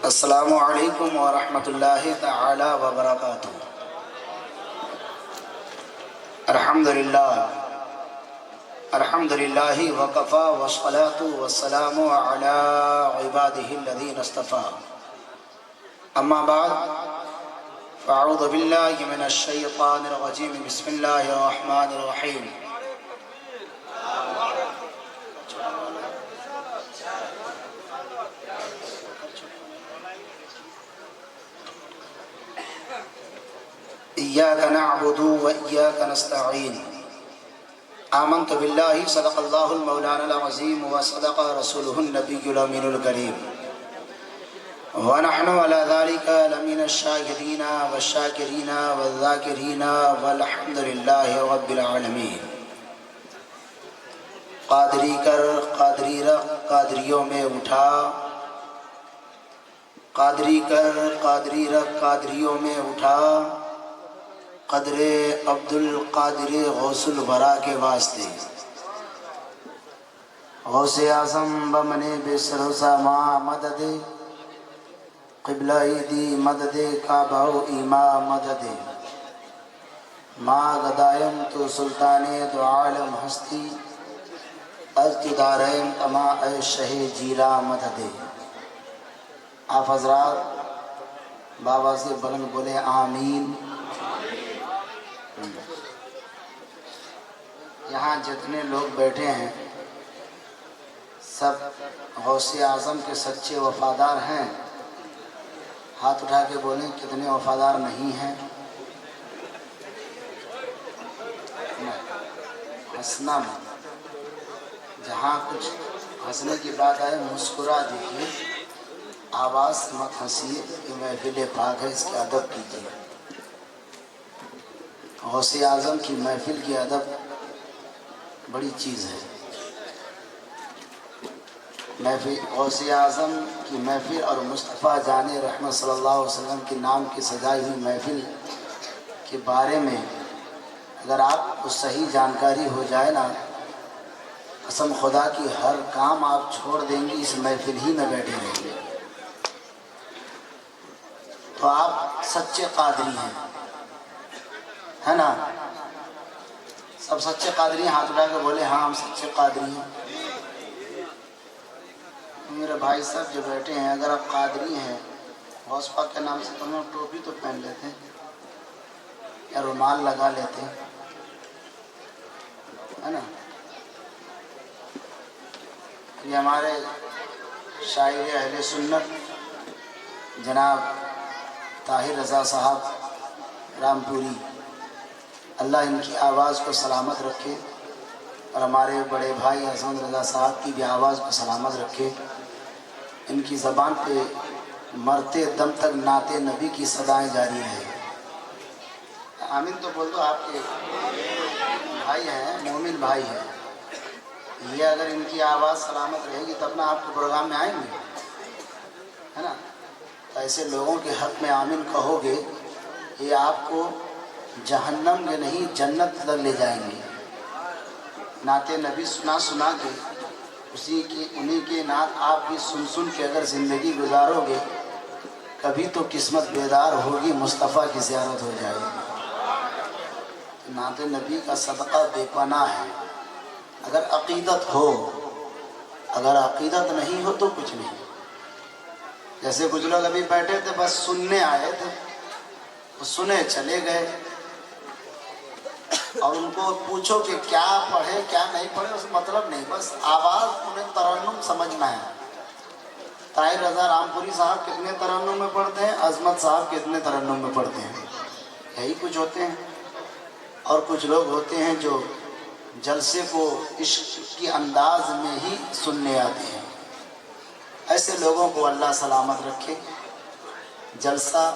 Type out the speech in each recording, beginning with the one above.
السلام علیکم ورحمۃ اللہ تعالی وبرکاتہ۔ الحمد للہ وکفی والصلاۃ والسلام علی عبادہ الذین اصطفی، اما بعد فاعوذ باللہ من الشیطان الرجیم، بسم اللہ الرحمن الرحیم۔ ایاک نعبد و ایاک نستعین۔ آمنت باللہ صدق اللہ المولانا العظیم و صدق رسولہ النبی الامین الکریم، ونحن علی ذلک لمن الشاہدین والشاکرین والذاکرین والحمد للہ رب العالمین۔ قادری کر قادری رکھ قادریوں میں اٹھا، قادری کر قادری رکھ قادریوں میں اٹھا، قدر عبد القادر غوث الورا کے واسطے۔ غوث اعظم بمنے بسروسا ماں مدد، قبلہ دی مدد کعبہ و ایما مدد، ماں گدائم تو سلطان دو عالم ہستی، اجتداریم تما اے شہ جیلا مدد۔ آپ حضرات بابا سے بلند بولے آمین۔ یہاں جتنے لوگ بیٹھے ہیں سب غوث اعظم کے سچے وفادار ہیں؟ ہاتھ اٹھا کے بولیں کتنے وفادار نہیں ہیں؟ ہنسنا مت، جہاں کچھ ہنسنے کی بات آئے مسکرا دیجیے، آواز مت ہنسیے، کہ محفل پاک ہے، اس کے ادب کیجیے۔ غوث اعظم کی محفل کی ادب بڑی چیز ہے۔ محفل غوث اعظم کی محفل اور مصطفیٰ جان رحمت صلی اللہ علیہ وسلم کے نام کی سجائی ہوئی محفل کے بارے میں اگر آپ کو صحیح جانکاری ہو جائے نا، قسم خدا کی ہر کام آپ چھوڑ دیں گی، اس محفل ہی میں بیٹھے رہیں گے۔ تو آپ سچے قادری ہیں، ہے نا؟ سب سچے قادری ہیں؟ ہاتھ اٹھا کے بولے ہاں ہم سچے قادری ہیں۔ میرے بھائی صاحب جو بیٹھے ہیں، اگر آپ قادری ہیں غوث پاک کے نام سے، تو ہم ٹوپی تو پہن لیتے ہیں یا رومال لگا لیتے ہیں، ہے نا؟ یہ ہمارے شاعر اہل سنت جناب طاہر رضا صاحب رامپوری، اللہ ان کی آواز کو سلامت رکھے، اور ہمارے بڑے بھائی حسن رضا صاحب کی بھی آواز کو سلامت رکھے، ان کی زبان پہ مرتے دم تک نعت نبی کی صدائیں جاری رہیں۔ آمین تو بول دو، آپ کے بھائی ہیں، مومن بھائی ہیں، یہ اگر ان کی آواز سلامت رہے گی تب نہ آپ کے پروگرام میں آئیں گے، ہے نا؟ تو ایسے لوگوں کے حق میں آمین کہو گے، یہ آپ کو جہنم میں نہیں جنت تک لے جائیں گے۔ نعت نبی سنا کے انہی کے نعت آپ بھی سن کے اگر زندگی گزارو گے، کبھی تو قسمت بیدار ہوگی، مصطفیٰ کی زیارت ہو جائے گی۔ نعت نبی کا صدقہ بے پناہ ہے، اگر عقیدت ہو، اگر عقیدت نہیں ہو تو کچھ نہیں۔ جیسے کچھ لوگ ابھی بیٹھے تھے، بس سننے آئے تھے، وہ سنے چلے گئے، اور ان کو پوچھو کہ کیا پڑھے کیا نہیں پڑھے، اس مطلب نہیں، بس آواز انہیں ترنم سمجھنا ہے۔ طاہر رضا رامپوری صاحب کتنے ترنم میں پڑھتے ہیں، عظمت صاحب کتنے ترنم میں پڑھتے ہیں، یہی کچھ ہوتے ہیں۔ اور کچھ لوگ ہوتے ہیں جو جلسے کو عشق کی انداز میں ہی سننے آتے ہیں۔ ایسے لوگوں کو اللہ سلامت رکھے۔ جلسہ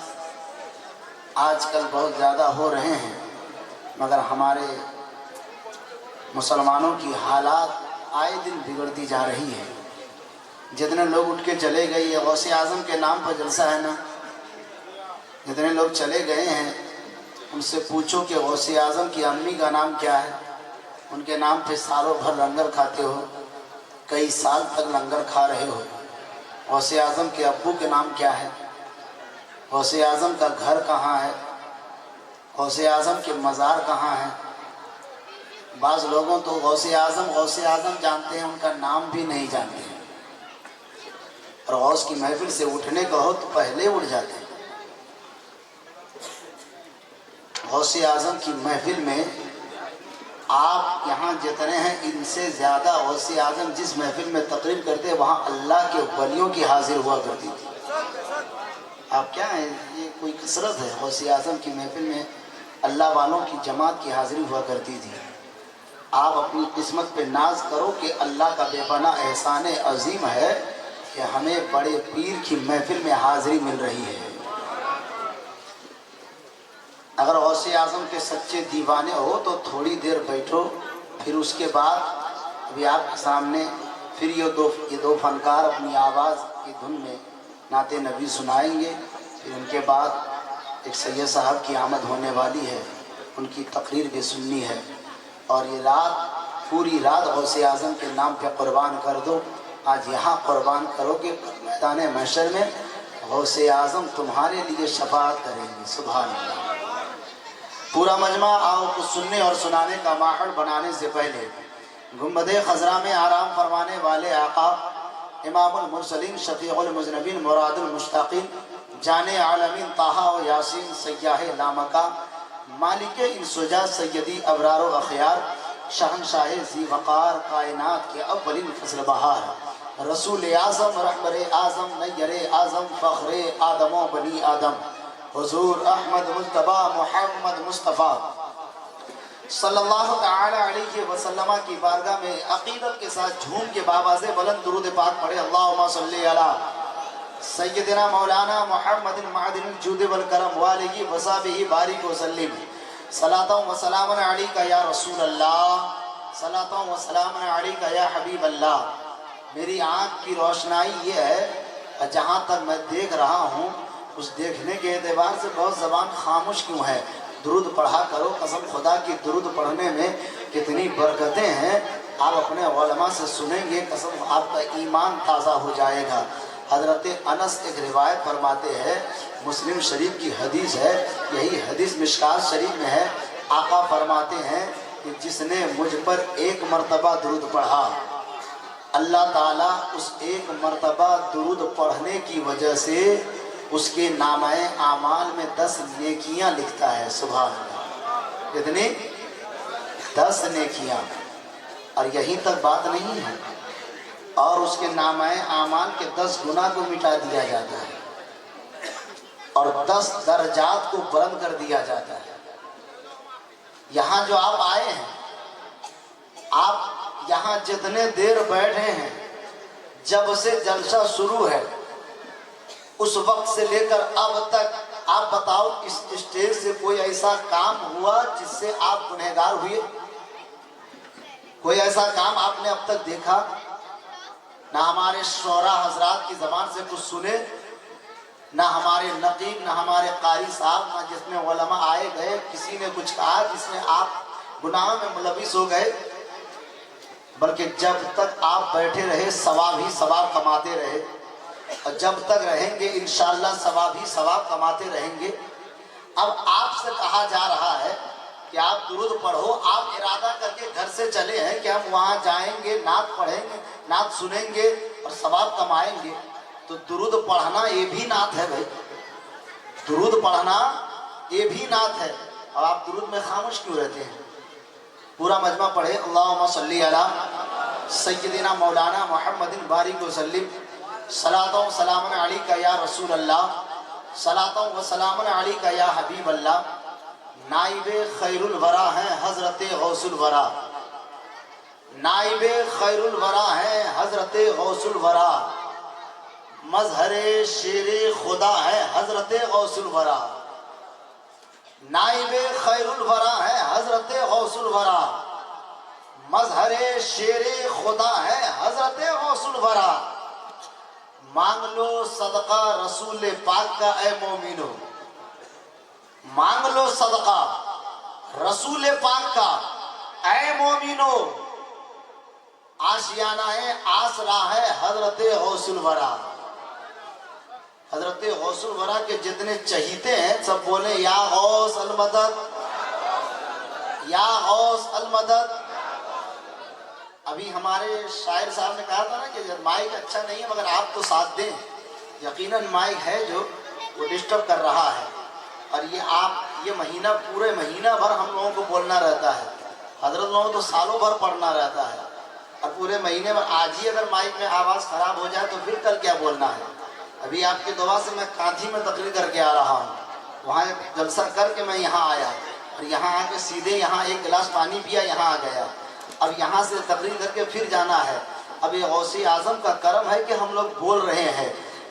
آج کل بہت زیادہ ہو رہے ہیں، مگر ہمارے مسلمانوں کی حالات آئے دن بگڑتی جا رہی ہے۔ جتنے لوگ اٹھ کے چلے گئے، یہ غوث اعظم کے نام پر جلسہ ہے نا، جتنے لوگ چلے گئے ہیں ان سے پوچھو کہ غوث اعظم کی امی کا نام کیا ہے، ان کے نام پہ سالوں بھر لنگر کھاتے ہو، کئی سال تک لنگر کھا رہے ہو، غوث اعظم کے ابو کے نام کیا ہے، غوث اعظم کا گھر کہاں ہے، غوث اعظم کے مزار کہاں ہے۔ بعض لوگوں تو غوث اعظم جانتے ہیں، ان کا نام بھی نہیں جانتے ہیں، اور غوث کی محفل سے اٹھنے کا ہو تو پہلے اٹھ جاتے ہیں۔ غوث اعظم کی محفل میں آپ یہاں جتنے ہیں ان سے زیادہ غوث اعظم جس محفل میں تقریر کرتے وہاں اللہ کے ولیوں کی حاضر ہوا کرتی تھی۔ آپ کیا ہیں، یہ کوئی کثرت ہے؟ غوث اعظم کی محفل میں اللہ والوں کی جماعت کی حاضری ہوا کرتی تھی۔ آپ اپنی قسمت پہ ناز کرو کہ اللہ کا بے پناہ احسان عظیم ہے کہ ہمیں بڑے پیر کی محفل میں حاضری مل رہی ہے۔ اگر غوث اعظم کے سچے دیوانے ہو تو تھوڑی دیر بیٹھو، پھر اس کے بعد ابھی آپ کے سامنے پھر یہ دو فنکار اپنی آواز کی دھن میں نعت نبی سنائیں گے، پھر ان کے بعد ایک سید صاحب کی آمد ہونے والی ہے، ان کی تقریر بھی سننی ہے، اور یہ رات پوری رات غوث اعظم کے نام پہ قربان کر دو۔ آج یہاں قربان کرو کہ میدان محشر میں غوث اعظم تمہارے لیے شفاعت کریں گے۔ سبحان اللہ۔ پورا مجمع آؤ کچھ سننے اور سنانے کا ماحول بنانے سے پہلے گنبد خضرا میں آرام فرمانے والے آقا امام المرسلین شفیع المذنبین مراد المشتاقین جان عالمین طٰہٰ و یاسین سیاح لامکہ مالک انسجا سیدی ابرار و اخیار شہنشاہ ذی وقار کائنات کے اولین فصل بہار رسول اعظم رہبر اعظم نیر اعظم فخر آدم و بنی آدم حضور احمد مجتبیٰ محمد مصطفیٰ صلی اللہ تعالی علیہ وسلم کی بارگاہ میں عقیدت کے ساتھ جھوم کے بآواز بلند درود پاک پڑھے۔ اللہم صلی علی سیدنا مولانا محمد معدن الجود والکرم والہ وصحبہ بارک وسلم صلاۃ و سلام علیکہ یا رسول اللہ، صلاۃ و سلام علیکہ یا حبیب اللہ۔ میری آنکھ کی روشنائی یہ ہے، جہاں تک میں دیکھ رہا ہوں اس دیکھنے کے اعتبار سے بہت زبان خاموش کیوں ہے؟ درود پڑھا کرو، قسم خدا کی درود پڑھنے میں کتنی برکتیں ہیں، آپ اپنے علماء سے سنیں گے، قسم آپ کا ایمان تازہ ہو جائے گا۔ حضرت انس ایک روایت فرماتے ہیں، مسلم شریف کی حدیث ہے، یہی حدیث مشکات شریف میں ہے، آقا فرماتے ہیں کہ جس نے مجھ پر ایک مرتبہ درود پڑھا، اللہ تعالیٰ اس ایک مرتبہ درود پڑھنے کی وجہ سے اس کے نامہ اعمال میں 10 نیکیاں لکھتا ہے۔ سبحان اللہ۔ کتنی؟ 10 نیکیاں۔ اور یہیں تک بات نہیں ہے، اور اس کے نامہ اعمال کے 10 گناہ کو مٹا دیا جاتا ہے، اور 10 درجات کو بلند کر دیا جاتا ہے۔ یہاں جو آپ آئے ہیں، آپ یہاں جتنے دیر بیٹھے ہیں، جب سے جلسہ شروع ہے اس وقت سے لے کر اب تک، آپ بتاؤ اس اسٹیج سے کوئی ایسا کام ہوا جس سے آپ گنہگار ہوئے؟ کوئی ایسا کام آپ نے اب تک دیکھا؟ نہ ہمارے شعراء حضرات کی زبان سے کچھ سنے، نہ ہمارے نقیب، نہ ہمارے قاری صاحب، نہ جس میں علماء آئے گئے کسی نے کچھ کہا جس میں آپ گناہ میں ملوث ہو گئے، بلکہ جب تک آپ بیٹھے رہے ثواب ہی ثواب کماتے رہے، اور جب تک رہیں گے انشاءاللہ ثواب ہی ثواب کماتے رہیں گے۔ اب آپ سے کہا جا رہا ہے کہ آپ درود پڑھو، آپ ارادہ کر کے گھر سے چلے ہیں کہ ہم وہاں جائیں گے، نعت پڑھیں گے، نعت سنیں گے اور ثواب کمائیں گے، تو درود پڑھنا یہ بھی نعت ہے بھائی، درود پڑھنا یہ بھی نعت ہے، اور آپ درود میں خاموش کیوں رہتے ہیں؟ پورا مجمع پڑھے۔ اللہم صلی علی سیدنا مولانا محمد بارک وسلم صلاۃ و سلام علیکہ یا رسول اللہ، صلاۃ و سلام علیکہ یا حبیب اللہ۔ نائب خیر الورا ہیں حضرت غوث الورا، نائب خیر الورا ہیں حضرت غوث الورا، مظہر شیر خدا ہے حضرت غوث الورا، نائب خیر الورا ہے حضرت غوث الورا، مظہر شیر خدا ہے حضرت غوث الورا۔ مانگ لو صدقہ رسول پاک کا اے مومنو، مانگ لو صدقہ رسول پاک کا اے مومنو، آشیانہ ہے آسرا ہے حضرت غوث الورا۔ حضرت غوث الورا کے جتنے چہیتے ہیں سب بولیں یا غوث المدد، یا غوث المدد۔ ابھی ہمارے شاعر صاحب نے کہا تھا نا کہ مائک اچھا نہیں ہے مگر آپ تو ساتھ دیں، یقیناً مائک ہے جو وہ ڈسٹرب کر رہا ہے، اور یہ مہینہ پورے مہینہ بھر ہم لوگوں کو بولنا رہتا ہے، حضرت لوگوں کو تو سالوں بھر پڑھنا رہتا ہے، اور پورے مہینے میں آج ہی اگر مائک میں آواز خراب ہو جائے تو پھر کل کیا بولنا ہے۔ ابھی آپ کی دعا سے میں کانٹھی میں تقریر کر کے آ رہا ہوں، وہاں جلسہ کر کے میں یہاں آیا، اور یہاں آ کے سیدھے یہاں ایک گلاس پانی پیا، یہاں آ گیا، اب یہاں سے تقریر کر کے پھر جانا ہے۔ اب یہ غوث اعظم کا کرم ہے کہ ہم لوگ بول رہے ہیں۔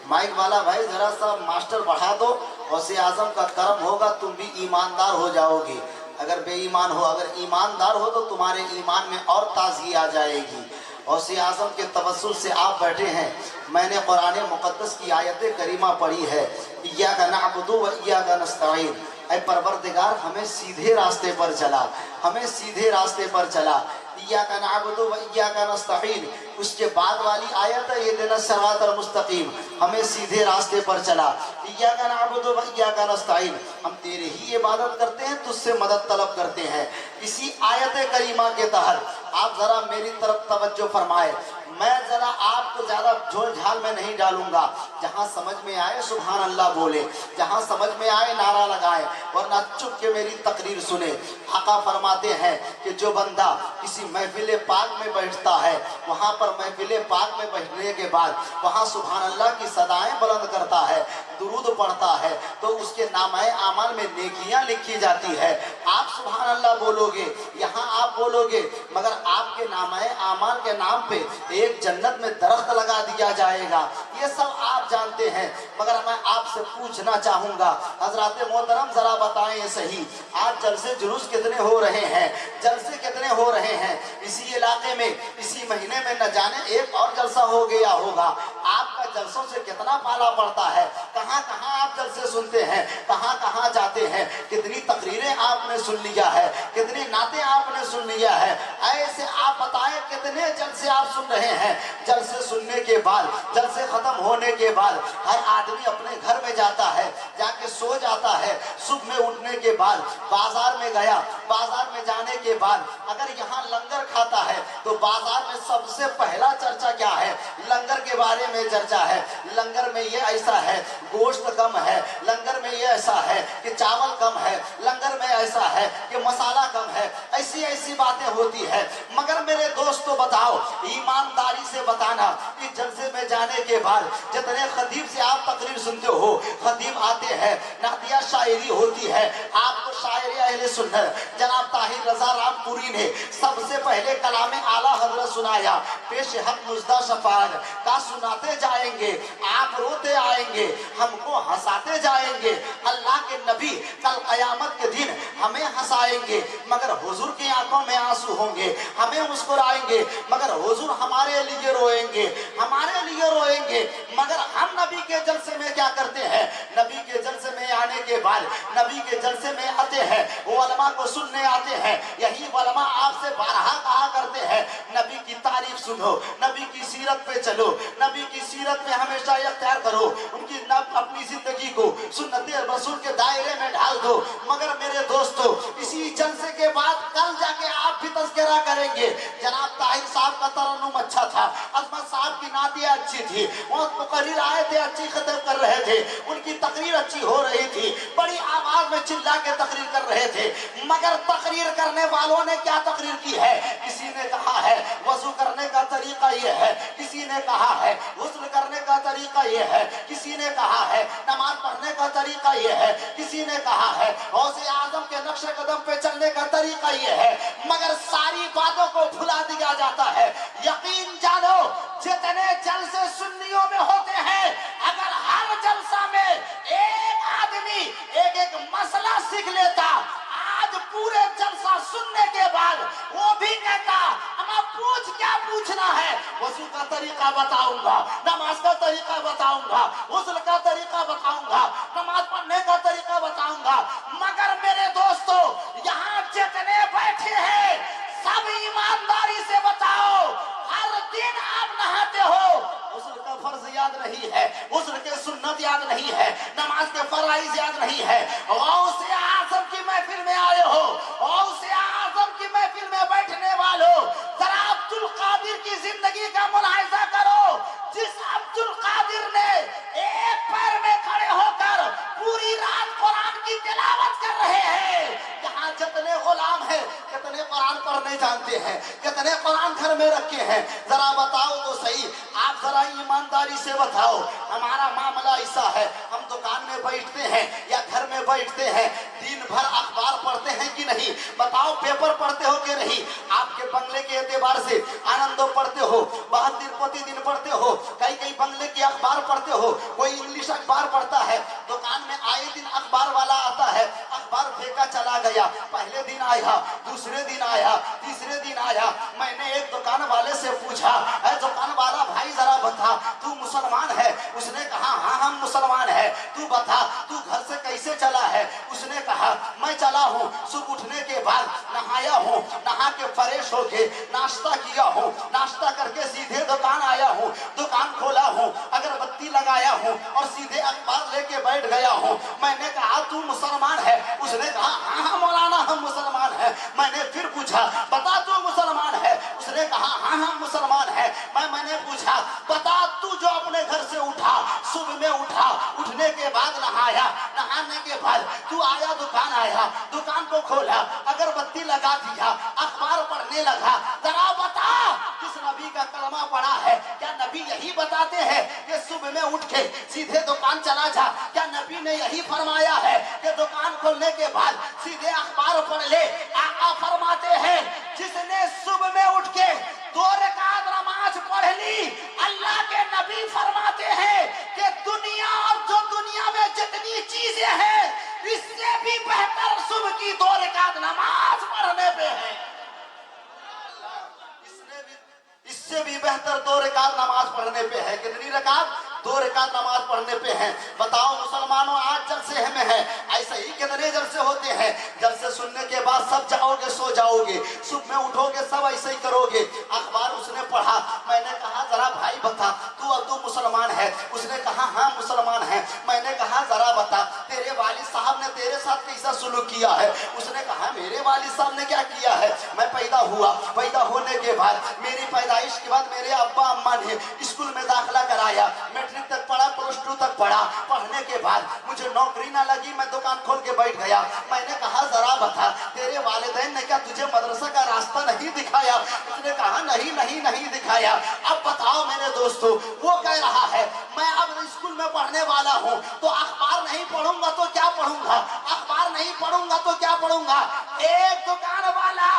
مائک والا بھائی ذرا سا ماسٹر بڑھا دو، غوث اعظم کا کرم ہوگا تم بھی ایماندار ہو جاؤ گے، اگر بے ایمان ہو، اگر ایماندار ہو تو تمہارے ایمان میں اور تازگی آ جائے گی۔ غوث اعظم کے توسل سے آپ بیٹھے ہیں، میں نے قرآن مقدس کی آیت کریمہ پڑھی ہے، ایاک نعبد و ایاک نستعین، اے پروردگار ہمیں سیدھے راستے پر چلا، ہمیں سیدھے راستے پر چلا، ایاک نعبد و ایاک نستعین۔ اس کے بعد والی آیت ہے اہدنا الصراط المستقیم، ہمیں سیدھے راستے پر چلا، ایاک نعبد و ایاک نستعین، ہم تیرے ہی عبادت کرتے ہیں، تجھ سے مدد طلب کرتے ہیں۔ اسی آیت کریمہ کے تحت آپ ذرا میری طرف توجہ فرمائے، میں ذرا آپ کو زیادہ جھول جھال میں نہیں ڈالوں گا، جہاں سمجھ میں آئے سبحان اللہ بولے، جہاں سمجھ میں آئے نعرہ لگائے، ورنہ چپ کے میری تقریر سنے۔ آقا فرماتے ہیں کہ جو بندہ کسی محفل پاک میں بیٹھتا ہے، وہاں پر محفل پاک میں بیٹھنے کے بعد وہاں سبحان اللہ کی صدائیں بلند کرتا ہے، درود پڑھتا ہے، تو اس کے نامہ اعمال میں نیکیاں لکھی جاتی ہے۔ آپ سبحان اللہ بولو گے، یہاں آپ بولو گے، مگر آپ کے نامہ اعمال کے نام پہ ایک جنت میں درخت لگا دیا جائے گا، یہ سب آپ جانتے ہیں، مگر میں آپ سے پوچھنا چاہوں گا حضرات محترم ذرا بتائیں صحیح، آج جلسے جلوس کتنے ہو رہے ہیں، جلسے کتنے ہو رہے ہیں؟ اسی علاقے میں اسی مہینے میں نہ جانے ایک اور جلسہ ہو گیا ہوگا، آپ کا جلسوں سے کتنا پالا پڑتا ہے، کہاں کہاں آپ جلسے سنتے ہیں، کہاں کہاں جاتے ہیں، کتنی تقریریں آپ نے سن لیا ہے، کتنی نعتیں آپ نے سن لیا ہے، ایسے آپ بتائیں کتنے جلسے آپ سن رہے ہیں۔ جلسے سننے کے بعد، جلسے ختم ہونے کے بعد ہر آدمی اپنے گھر میں جاتا ہے، جا کے سو جاتا ہے، صبح میں اٹھنے کے بعد بازار میں گیا، بازار میں جانے کے بعد اگر یہاں لنگر کھاتا ہے تو بازار میں سب سے پہلا چرچا کیا ہے؟ لنگر کے بارے میں چرچا ہے، لنگر میں یہ ایسا ہے، گوشت کم ہے، لنگر میں یہ ایسا ہے کہ چاول کم ہے، لنگر میں ایسا ہے کہ مسالہ کم ہے، ایسی ایسی باتیں ہوتی ہے۔ مگر میرے دوستو بتاؤ، ایمانداری سے بتانا کہ جلسے میں جانے کے بعد جتنے خطیب سے آپ تقریر سنتے ہو، خطیب آتے ہیں، نعتیہ شاعری ہوتی ہے، آپ کو شاعر اہل سنت جناب طاہر رضا رام پوری نے سب سے پہلے کلام اعلیٰ حضرت سنایا، پیش حق مزدہ شفاعت کا سناتے جائیں گے، آپ روتے آئیں گے، ہم کو ہنساتے جائیں گے، اللہ کے نبی کل قیامت کے دن ہمیں ہنسائیں گے، مگر حضور کی آنکھوں میں آنسو ہوں گے، ہمیں مسکرائیں گے، مگر حضور ہمارے لیے روئیں گے، ہمارے لیے روئیں گے۔ مگر ہم نبی کے جلسے میں کیا کرتے ہیں؟ نبی کے جلسے میں آنے کے بعد، نبی کے جلسے میں آتے ہیں، وہ علماء کو سننے آتے ہیں، یہی علماء آپ سے بارہا کہا کرتے ہیں نبی کی تعریف سنو، نبی کی سیرت پہ چلو، نبی کی سیرت میں ہمیشہ اختیار کرو، ان کی اپنی زندگی کو سنت رسول کے دائرے میں ڈال دو۔ مگر میرے دوستو اسی جلسے کے بعد کل جا کے آپ بھی تذکرہ کریں گے، جناب طاہر صاحب کا ترنم اچھا تھا، عظمت صاحب کی نعتیں اچھی تھی، وہ مقرر آئے تھے اچھی خطب کر رہے تھے، ان کی تقریر اچھی ہو رہی تھی، بڑی آواز میں چلا کے تقریر کر رہے تھے، مگر تقریر کرنے والوں نے کیا تقریر کی ہے؟ کسی نے کہا ہے وضو کرنے کا طریقہ یہ ہے، کسی نے کہا ہے غسل کرنے کا طریقہ یہ ہے، کسی نے کہا ہے نماز پڑھنے کا طریقہ یہ ہے، کسی نے کہا ہے غوث اعظم کے نقش قدم پہ چلنے کا طریقہ یہ ہے، مگر ساری باتوں کو بھلا دیا جاتا ہے۔ یقین جانو جتنے جلسے سنیوں میں ہوتے ہیں، اگر ہر جلسہ میں ایک آدمی ایک ایک مسئلہ سیکھ لیتا، آج پورے جلسہ سننے کے بعد وہ بھی کہتا اما پوچھ کیا پوچھنا ہے، وضو کا طریقہ بتاؤں گا، نماز کا طریقہ بتاؤں گا، غسل کا طریقہ بتاؤں گا، نماز پڑھنے کا طریقہ بتاؤں گا۔ مگر میرے دوستو یہاں جتنے بیٹھے ہیں سب ایمانداری سے بتاؤ، ہر دن آپ نہاتے ہو، غسل کا فرض یاد نہیں ہے، غسل کے سنت یاد نہیں ہے, نماز کے فرائض یاد نہیں ہے, غوث اعظم کی محفل میں آئے ہو, غوث اعظم کی محفل میں بیٹھنے والوں, ذرا عبد القادر کی زندگی کا ملاحظہ کرو. جس عبد القادر نے ایک پیر میں کھڑے ہو کر پوری رات قرآن کی تلاوت کر رہے ہیں, یہاں جتنے غلام ہیں کتنے قرآن پڑھنے جانتے ہیں, کتنے قرآن گھر میں رکھے ہیں, ذرا بتاؤ تو صحیح. آپ ذرا ایمانداری سے بتاؤ, ہمارا معاملہ ایسا ہے, ہم دکان میں بیٹھتے ہیں یا گھر میں بیٹھتے ہیں, دن بھر اخبار پڑھتے ہیں کہ نہیں؟ بتاؤ پیپر پڑھتے ہو کہ نہیں؟ آپ کے بنگلے کے اعتبار سے آنندو پڑھتے ہو, بہادر پتی دن پڑھتے ہو, کئی بنگلے کی اخبار پڑھتے ہو, کوئی انگلش اخبار پڑھتا ہے, دکان میں آئے دن اخبار والا آتا ہے, اخبار پھینکا چلا گیا, پہلے دن آیا, دوسرے دن آیا, تیسرے دن آیا. میں نے ایک دکان والے سے پوچھا, اے دکان والا بھائی ذرا بتا تو مسلمان ہے؟ اس نے کہا ہاں ہم مسلمان ہیں. تو بتا تو گھر سے کیسے چلا ہے؟ اس نے کہا میں چلا ہوں صبح اٹھنے کے بعد نہایا ہوں, نہا کے فریش ہو کے ناشتہ کیا ہوں, ناشتہ کر کے سیدھے دکان آیا ہوں, دکان کھولا ہوں, اگربتی لگایا ہوں اور سیدھے اخبار لے کے بیٹھ گیا ہوں. میں نے کہا تو مسلمان ہے؟ اس نے کہا ہاں مولانا ہم مسلمان ہیں. میں نے پھر پوچھا بتا تو مسلمان ہے؟ اس نے کہا ہاں ہم مسلمان ہیں. میں نے پوچھا بتا تو جو اپنے گھر سے اٹھا, صبح میں اٹھا, اٹھنے کے بعد نہایا, نہانے کے بعد تو آیا دکان آیا, دکان کو کھولا, اگربتی لگا دیا, اخبار پڑھنے لگا, ذرا بتا کس نبی کا کلمہ پڑھا ہے؟ کیا نبی یہی بتاتے ہیں کہ صبح میں اٹھ کے سیدھے دکان چلا جا؟ کیا نبی نے یہی فرمایا ہے کہ دکان کھولنے کے بعد سیدھے اخبار پڑھ لے؟ آقا فرماتے ہیں جس نے صبح میں اٹھ کے 2 رکعت نماز پڑھ لی, اللہ کے نبی فرماتے ہیں کہ دنیا اور جو دنیا میں جتنی چیزیں ہیں اس سے بھی بہتر صبح کی 2 رکعت نماز پڑھنے پہ ہے. اس سے بھی بہتر 2 رکعت نماز پڑھنے پہ ہے. کتنی رکعت؟ 2 رکعت نماز پڑھنے پہ ہیں. بتاؤ مسلمانوں آج جلسے میں ہیں, ایسے ہی کتنے جلسے ہوتے ہیں, جلسے سننے کے بعد سب جاؤ گے سو جاؤ گے, صبح میں اٹھو گے سب ایسے ہی کرو گے. اخبار اس نے پڑھا, میں نے کہا ذرا بھائی بتا تو مسلمان ہے؟ اس نے کہا ہاں مسلمان ہے. میں نے کہا ذرا بتا تیرے والد صاحب نے تیرے ساتھ کیسا سلوک کیا ہے؟ اس نے کہا میرے والد صاحب نے کیا کیا ہے؟ میں پیدا ہوا, پیدا ہونے کے بعد میری پیدائش کے بعد میرے ابا اماں نے اسکول میں داخلہ کرایا, میٹرک تک پڑھا, پلس 2 تک پڑھا. پڑھنے کے بعد مجھے نوکری نہ لگی, میں دکان کھول کے بیٹھ گیا. میں نے کہا ذرا بتا تیرے والدین نے کیا تجھے مدرسہ کا راستہ نہیں دکھایا؟ اس نے کہا نہیں دکھایا. اب بتاؤ میرے دوستو, وہ کہہ رہا ہے میں اب اسکول میں پڑھنے والا ہوں تو اخبار نہیں پڑھوں گا تو کیا پڑھوں گا, اخبار نہیں پڑھوں گا تو کیا پڑھوں گا. ایک دکان والا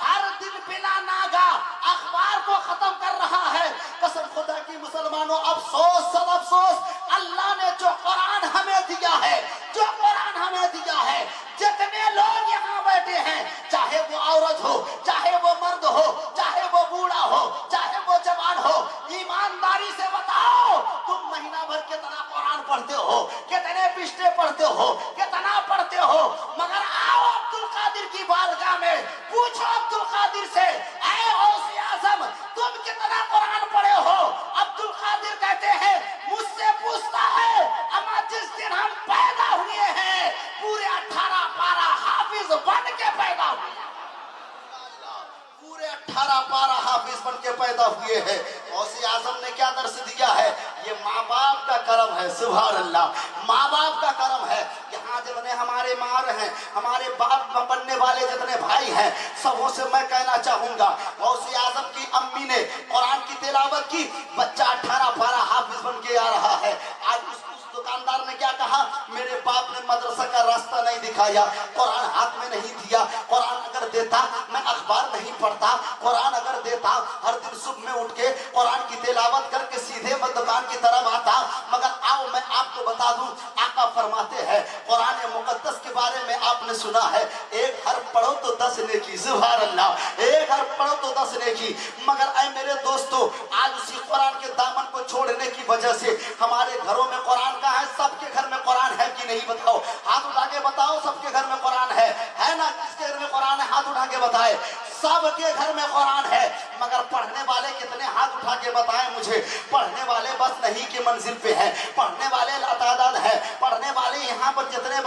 ہر دن بلا ناگا اخبار کو ختم کر رہا ہے. قسم خدا کی مسلمانوں, افسوس سب افسوس, اللہ نے جو قرآن ہمیں دیا ہے, جو قرآن ہمیں دیا ہے, جتنے لوگ یہاں بیٹھے ہیں, چاہے وہ عورت ہو, چاہے وہ مرد ہو, چاہے وہ بوڑھا ہو, چاہے وہ جوان ہو, ایمانداری سے بتاؤ تم مہینہ بھر کتنا قرآن پڑھتے ہو, کتنے پشتے پڑھتے ہو, کتنا پڑھتے ہو. مگر آؤ عبد القادر کی بارگاہ میں پوچھو عبد القادر سے, اے غوث اعظم تم کتنا قرآن پڑھے ہو؟ عبد القادر کہتے ہیں مجھ سے پوچھتا ہے اما جس دن ہم پیدا ہوئے ہیں پورے 18 پارہ حافظ بن کے پیدا ہوئے, پورے 18 پارہ حافظ بن کے پیدا ہوئے ہیں. غوث اعظم نے کیا درس دیا ہے؟ یہ ماں باپ کا کرم ہے. سبحان اللہ, ماں باپ کا کرم ہے. یہاں جتنے ہمارے ماں ہیں, ہمارے باپ بننے والے جتنے بھائی ہیں, سبوں سے میں کہنا چاہوں گا غوث اعظم کی امی نے قرآن کی تلاوت کی, بچہ 18 پارہ حافظ بن کے آ رہا ہے. آج اس دکاندار نے کیا کہا, میرے باپ نے مدرسہ کا راستہ نہیں دکھایا, قرآن ہاتھ میں نہیں دیا. قرآن اگر دیتا میں اخبار نہیں پڑھتا, قرآن اگر دیتا ہر دن صبح میں اٹھ کے قرآن کی تلاوت کر کے سیدھے میں دکان کی طرف آتا. مگر آؤ میں آپ کو بتا دوں, آقا فرماتے ہیں قرآن مقدس کے بارے میں آپ نے سنا ہے, ایک حرف پڑھو تو 10 نیکی. سبحان اللہ, ایک حرف پڑھو تو 10 نیکی. مگر اے میرے دوستو, آج اسی قرآن کے دامن کو چھوڑنے کی وجہ سے ہمارے گھروں میں قرآن کہاں ہے؟ سب کے گھر میں قرآن ہے کہ نہیں؟ بتاؤ, ہاتھ اٹھا کے بتاؤ. سب کے گھر میں قرآن ہے نا؟ کس کے گھر میں قرآن ہے؟ ہاتھ اٹھا کے بتائے. سب کے گھر میں قرآن ہے. مگر پڑھنے والے کتنے؟ ہاتھ اٹھا کے بتائیں مجھے. پڑھنے والے بس نہیں کی منزل پہ ہیں, پڑھنے والے لاتعداد ہے.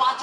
5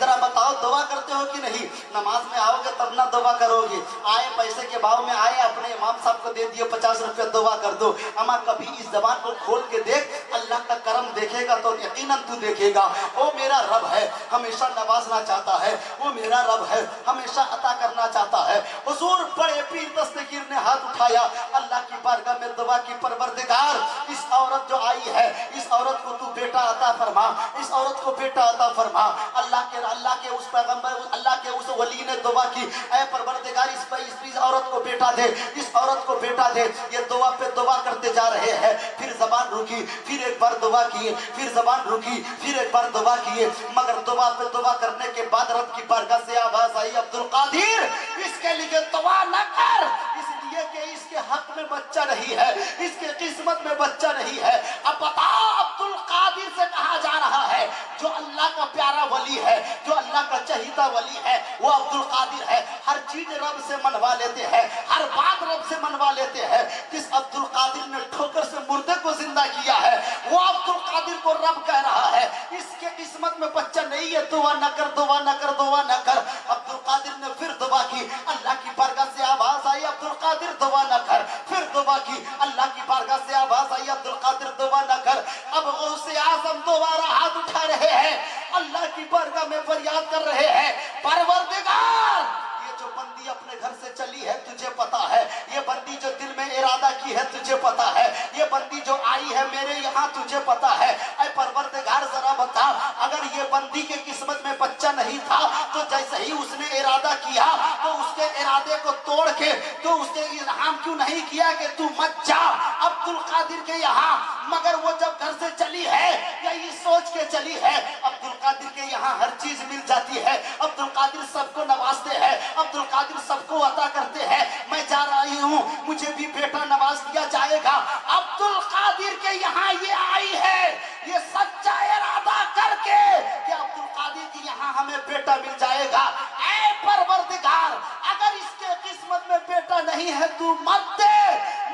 ذرا بتاؤ دعا کرتے ہو کہ نہیں؟ نماز میں آؤ گے تب نہ دعا کرو گے، آئے پیسے کے بھاؤ میں آئے اپنے امام صاحب کو دے دیے 50 روپے دعا کر دو، اما کبھی اس زبان کو کھول کے دیکھ، اللہ کا کرم دیکھے گا تو یقیناً تو دیکھے گا وہ میرا رب ہے، ہمیشہ نوازنا چاہتا ہے، وہ میرا رب ہے، ہمیشہ عطا کرنا چاہتا ہے۔ حضور بڑے پیر دستگیر نے ہاتھ اٹھایا، اللہ کی بارگاہ میں دعا کی، پروردگار اس عورت جو آئی ہے اس عورت کو تو بیٹا عطا فرما، اس عورت کو بیٹا عطا فرما۔ اللہ کے اس پیغمبر، اللہ کے اس ولی نے دعا کی، اے پروردگار اس عورت کو بیٹا دے، اس عورت کو بیٹا دے۔ یہ دعا پہ دعا کرتے جا رہے ہیں، پھر زبان رکی، پھر ایک بار دعا کیے، پھر زبان رکی، پھر ایک بار دعا کیے، مگر دعا پہ دعا کرنے کے بعد رب کی بارگاہ سے آواز آئی، عبدالقادر اس کے لیے دعا نہ کر، اس لیے کہ اس کے حق میں بچہ نہیں ہے، اس کے قسمت میں بچہ نہیں ہے۔ اب بتاؤ عبدالقادر سے کہا جا رہا ہے جو اللہ کا پیارا ولی ہے، جو اللہ کا چہیتا ولی ہے، وہ عبدالقادر ہے۔ ہر چیز رب سے منوا لیتے ہیں، ہر بات رب سے منوا لیتے ہیں۔ جس عبدالقادر نے ٹھوکر سے مردے کو زندہ کیا ہے وہ عبدالقادر کو رب کہہ رہا ہے اس کے قسمت میں بچہ نہیں ہے، دعا نہ کر، دعا نہ کر، دعا نہ کر۔ عبدالقادر نے پھر دعا کی، اللہ کی بارگاہ سے آواز آئی، عبدالقادر دعا نہ کر۔ پھر دعا کی، اللہ کی بارگاہ سے آواز آئی، عبدالقادر دعا نہ کر۔ اب غوث اعظم دوبارہ ہاتھ اٹھا رہے ہیں، اللہ کی بارگاہ میں فریاد کر رہے ہیں، پروردگار یہ جو بندی اپنے گھر سے چلی ہے تجھے پتا ہے، یہ بندی جو دل میں ارادہ کی ہے تجھے پتا ہے، یہ بندی جو آئی ہے میرے یہاں تجھے پتا ہے۔ اے پروردگار ذرا بتا، اگر یہ بندی کے قسمت میں بچہ نہیں تھا تو جیسے ہی اس نے ارادہ کیا تو اس کے ارادے کو توڑ کے تو اس نے الہام کیوں نہیں کیا کہ تو مت جا عبدالقادر کے یہاں؟ مگر وہ جب گھر سے چلی ہے یہی سوچ کے چلی ہے عبدالقادر کے یہاں ہر چیز مل جاتی ہے، عبدالقادر سب کو نوازتے ہیں، عبدالقادر سب کو عطا کرتے ہیں، میں جا رہی ہوں مجھے بھی بیٹا نواز دیا جائے گا۔ عبدالقادر کے یہاں یہ آئی ہے یہ سچا ارادہ کر کے کہ عبدالقادر کے یہاں ہمیں بیٹا مل جائے گا۔ اے پروردگار اگر اس کے قسمت میں بیٹا نہیں ہے تو مت دے،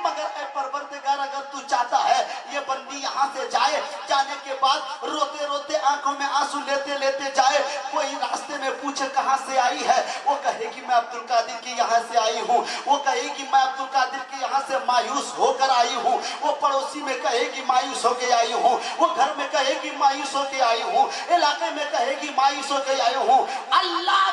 مگر اے پروردگار اگر تو چاہتا ہے یہ بندی یہاں سے جائے، جانے کے بعد روتے روتے آنکھوں میں آنسو لیتے لیتے جائے، کوئی راستے میں پوچھے کہاں سے آئی ہے، وہ کہے کہ میں عبدالقادر کے یہاں سے آئی ہوں، وہ کہے کہ میں عبدالقادر کے یہاں سے مایوس ہو کر آئی ہوں، وہ پڑوسی میں کہے کہ مایوس ہو کے آئی ہوں، وہ گھر میں کہے کہ مایوس ہو کے آئی ہوں، علاقے میں کہے کہ مایوس ہو کے آئی ہوں۔ اللہ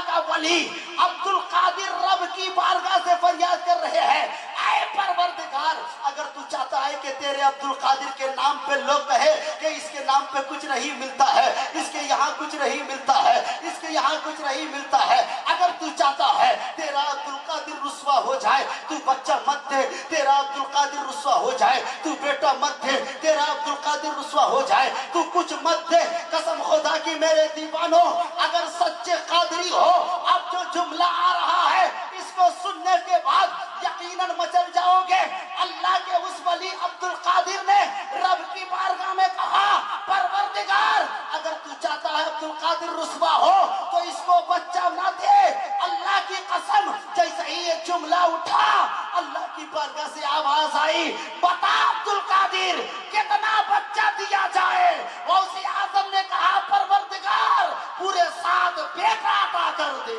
کا ولی عبدالقادر رب کی بارگاہ سے فریاد کر رہے ہیں، اے پروردگار اگر تو چاہتا ہے کہ تیرے عبدالقادر کے نام پہ لوگ کہے کہ اس کے نام پہ کچھ نہیں ملتا ہے، اس کے یہاں کچھ نہیں ملتا ہے، اس کے یہاں کچھ نہیں ملتا ہے، اگر تو چاہتا ہے تیرا عبدالقادر رسوا ہو جائے تو بچہ مت دے، تیرا عبدالقادر رسوا ہو جائے تو بیٹا مت دے، تیرا عبدالقادر رسوا ہو جائے تو کچھ مت دے۔ قسم خدا کی میرے دیوانوں اگر سچے قادری ہو اب جو جملہ آ رہا ہے اس کو سننے کے بعد یقیناً مچل جاؤ گے۔ اللہ کے اس ولی عبدالقادر نے رب کی بارگاہ میں کہا پروردگار اگر تو چاہتا ہے عبدالقادر رسوا ہو تو اس کو بچہ نہ دے۔ اللہ کی قسم جیسے ہی یہ جملہ اٹھا اللہ کی بارگاہ سے آواز آئی، بتا عبدالقادر کتنا بچہ دیا جائے؟ غوث اعظم نے کہا پروردگار پورے 7 بیٹا عطا کر دے،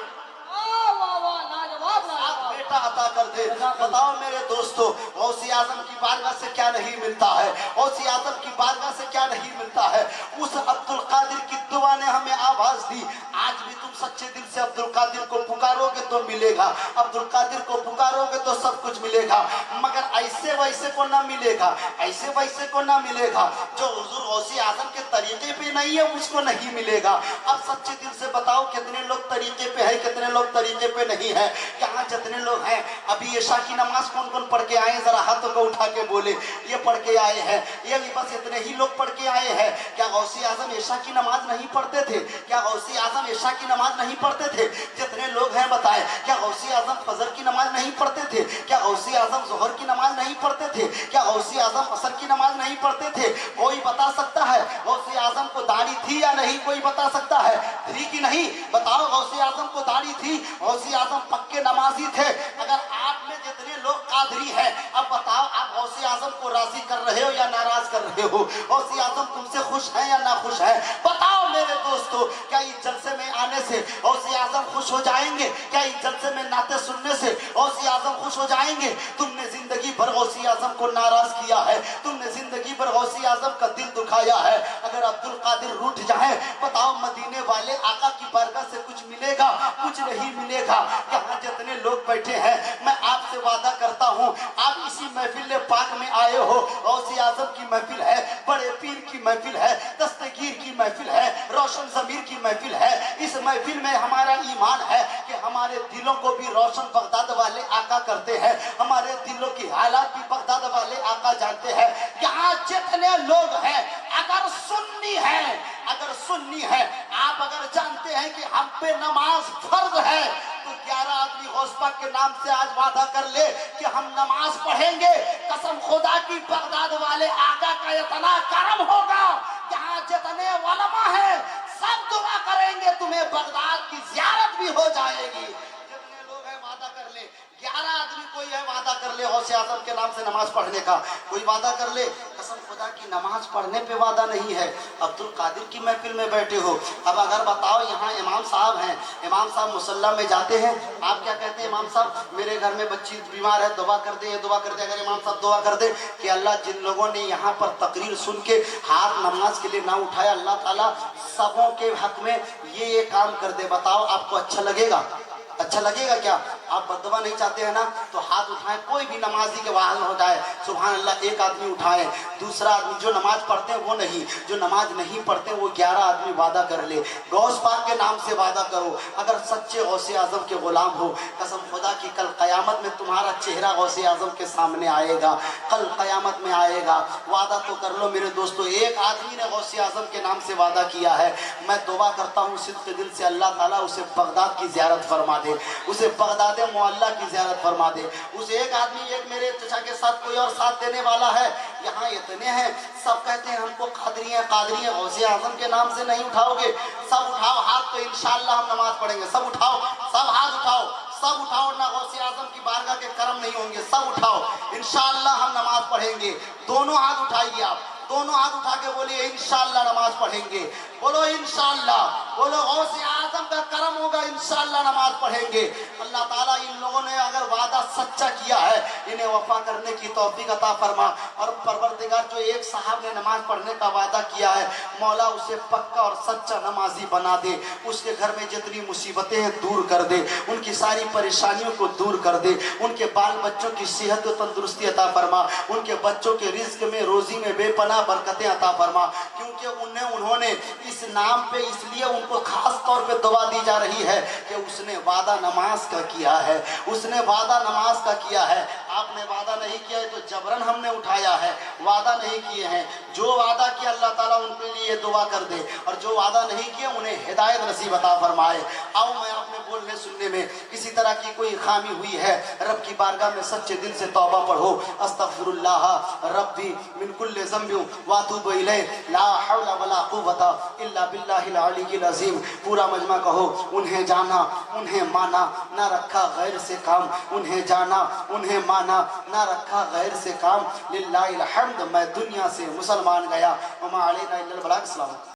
واہ واہ لاجواب لاجواب۔ بیٹا عطا کر دے۔ بتاؤ میرے دوستو غوث اعظم کی بارگاہ سے کیا نہیں ملتا ہے؟ غوث اعظم کی بارگاہ سے کیا نہیں ملتا ہے؟ اس عبدالقادر کی دعا نے ہمیں آواز دی۔ آج بھی تم سچے دل سے عبدالقادر کو پکارو گے تو ملے گا، عبدالقادر کو پکارو گے تو سب کچھ ملے گا، مگر ایسے ویسے کو نہ ملے گا، ایسے ویسے کو نہ ملے گا۔ جو حضور غوث اعظم کے طریقے پہ نہیں ہے اس کو نہیں ملے گا۔ اب سچے دل سے بتاؤ کتنے لوگ طریقے پہ ہیں، کتنے لوگ طریقے پہ نہیں ہیں؟ یہاں جتنے لوگ ہیں ابھی عشاء کی نماز کون کون پڑھ کے آئے ہیں؟ ذرا ہاتھوں کو اٹھا کے بولے یہ پڑھ کے آئے ہیں، یہ بس اتنے ہی لوگ پڑھ کے آئے ہیں۔ کیا غوث اعظم عشاء کی نماز نہیں پڑھتے تھے؟ کیا غوث اعظم عشاء کی نماز نہیں پڑھتے تھے؟ جتنے لوگ ہیں بتائیں کیا غوث اعظم فجر کی نماز نہیں پڑھتے تھے؟ کیا غوث اعظم ظہر کی نماز نہیں پڑھتے تھے؟ کیا غوث اعظم عصر کی نماز نہیں پڑھتے تھے؟ کوئی بتا سکتا ہے غوث اعظم کو داڑھی تھی یا نہیں؟ کوئی بتا سکتا ہے تھی کہ نہیں؟ بتاؤ غوث اعظم کو داڑھی تھی؟ غوث اعظم پکے نمازی تھے۔ اگر آپ میں جتنے لوگ قادری ہیں اب بتاؤ آپ غوث اعظم کو راضی کر رہے ہو یا ناراض کر رہے ہو؟ غوث اعظم تم سے خوش ہیں یا نہ خوش ہیں؟ بتاؤ میرے دوست دوستو کیا اس جلسے میں آنے سے غوث اعظم خوش ہو جائیں گے؟ کیا اس جلسے میں نعتیں سننے سے غوث اعظم خوش ہو جائیں گے؟ تم نے زندگی بھر غوث اعظم کو ناراض کیا ہے، تم نے زندگی بھر غوث اعظم کا دل دکھایا ہے۔ اگر عبد القادر روٹھ جائیں، بتاؤ مدینے والے آقا کی بارگاہ سے کچھ ملے گا؟ کچھ نہیں ملے گا۔ یہاں جتنے لوگ بیٹھے ہیں میں آپ سے وعدہ کرتا ہوں، آپ اسی محفل پاک میں آئے ہو، غوث اعظم کی محفل ہے، بڑے پیر کی محفل ہے، دستگیر کی محفل ہے، روشن ضمیر کی محفل ہے۔ اس محفل میں ہمارا ایمان ہے کہ ہمارے دلوں کو بھی روشن بغداد والے آقا کرتے ہیں، ہمارے دلوں کی حالات بھی بغداد والے آقا جانتے ہیں۔ یہاں جتنے لوگ ہیں اگر سنی ہے، آپ اگر جانتے ہیں کہ ہم پہ نماز فرض ہے تو 11 آدمی غوث پاک کے نام سے آج وعدہ کر لے کہ ہم نماز پڑھیں گے۔ قسم خدا کی بغداد والے آقا کا اتنا کرم ہوگا، یہاں جتنے علماء ہیں سب دعا کریں گے تمہیں بغداد کی زیارت بھی ہو جائے گی۔ جتنے لوگ ہیں وعدہ کر لے، 11 آدمی کوئی ہے وعدہ کر لے غوث اعظم کے نام سے نماز پڑھنے کا، کوئی وعدہ کر لے۔ قسم خدا کی نماز پڑھنے پہ وعدہ نہیں ہے، عبد القادر کی محفل میں بیٹھے ہو۔ اب اگر بتاؤ یہاں امام صاحب ہیں، امام صاحب مصلی میں جاتے ہیں، آپ کیا کہتے ہیں امام صاحب میرے گھر میں بچی بیمار ہے، دعا کر دے، یہ دعا کر دے۔ اگر امام صاحب دعا کر دے کہ اللہ جن لوگوں نے یہاں پر تقریر سن کے ہاتھ نماز کے لیے نہ اٹھایا، اللہ تعالیٰ سبوں کے حق میں یہ کام کر دے، بتاؤ آپ کو اچھا لگے گا؟ اچھا لگے گا کیا؟ آپ بددعا نہیں چاہتے ہیں نا؟ تو ہاتھ اٹھائیں، کوئی بھی نمازی کے وعظ ہو جائے سبحان اللہ، ایک آدمی اٹھائیں، دوسرا آدمی جو نماز پڑھتے ہیں وہ نہیں، جو نماز نہیں پڑھتے ہیں وہ 11 آدمی وعدہ کر لے، غوث پاک کے نام سے وعدہ کرو۔ اگر سچے غوث اعظم کے غلام ہو، قسم خدا کی کل قیامت میں تمہارا چہرہ غوث اعظم کے سامنے آئے گا، کل قیامت میں آئے گا۔ وعدہ تو کر لو میرے دوستو، ایک آدمی نے غوث اعظم کے نام سے وعدہ کیا ہے، میں دعا کرتا ہوں صدق دل سے اللہ تعالیٰ اسے بغداد کی زیارت فرما دے، اسے بغداد معلیٰ کی زیارت فرما دے۔ اس ایک آدمی، ایک میرے چچا کے ساتھ کوئی اور ساتھ دینے والا ہے، یہاں اتنے ہیں سب کہتے ہیں ہم کو قادری ہیں، غوث اعظم کے نام سے نہیں اٹھاؤ گے؟ سب اٹھاؤ ہاتھ تو انشاءاللہ ہم نماز پڑھیں گے، سب اٹھاؤ، سب ہاتھ اٹھاؤ، سب اٹھاؤ، نہ غوث اعظم کی بارگاہ کے کرم نہیں ہوں گے، سب اٹھاؤ، انشاءاللہ ہم نماز پڑھیں گے۔ دونوں ہاتھ اٹھائیے، آپ دونوں ہاتھ اٹھا کے بولیے انشاءاللہ نماز پڑھیں گے، بولو انشاءاللہ، بولو غوث اعظم کا کرم ہوگا، انشاءاللہ نماز پڑھیں گے۔ اللہ تعالیٰ ان لوگوں نے اگر وعدہ سچا کیا ہے انہیں وفا کرنے کی توفیق عطا فرما، اور پروردگار جو ایک صاحب نے نماز پڑھنے کا وعدہ کیا ہے مولا اسے پکا اور سچا نمازی بنا دے، اس کے گھر میں جتنی مصیبتیں ہیں دور کر دے، ان کی ساری پریشانیوں کو دور کر دے، ان کے بال بچوں کی صحت و تندرستی عطا فرما، ان کے بچوں کے رزق میں روزی میں بے پناہ برکتیں عطا فرما، کیونکہ انہوں نے اس نام پہ اس لیے ان کو خاص طور پہ دعا دی جا رہی ہے کہ اس نے وعدہ نماز کا کیا ہے، اس نے وعدہ نماز کا کیا ہے۔ آپ نے وعدہ نہیں کیا ہے تو جبرن ہم نے اٹھایا ہے، وعدہ نہیں کیے ہیں، جو وعدہ کیا اللہ تعالیٰ ان کے لیے دعا کر دے، اور جو وعدہ نہیں کیا انہیں ہدایت نصیب عطا فرمائے۔ آؤ میں اپنے بولنے سننے میں کسی طرح کی کوئی خامی ہوئی ہے رب کی بارگاہ میں سچے دل سے توبہ پڑھو، استغفر اللہ ربی من کل ذنب واتوب الیہ، لا حول ولا قوت الا باللہ العلی العظیم۔ پورا مجمع کہو، انہیں جانا انہیں مانا نہ رکھا غیر سے کام، انہیں جانا انہیں مانا نہ رکھا غیر سے کام، للہ الحمد میں دنیا سے مسلمان گیا، وما علینا الا البلاغ۔ السلام۔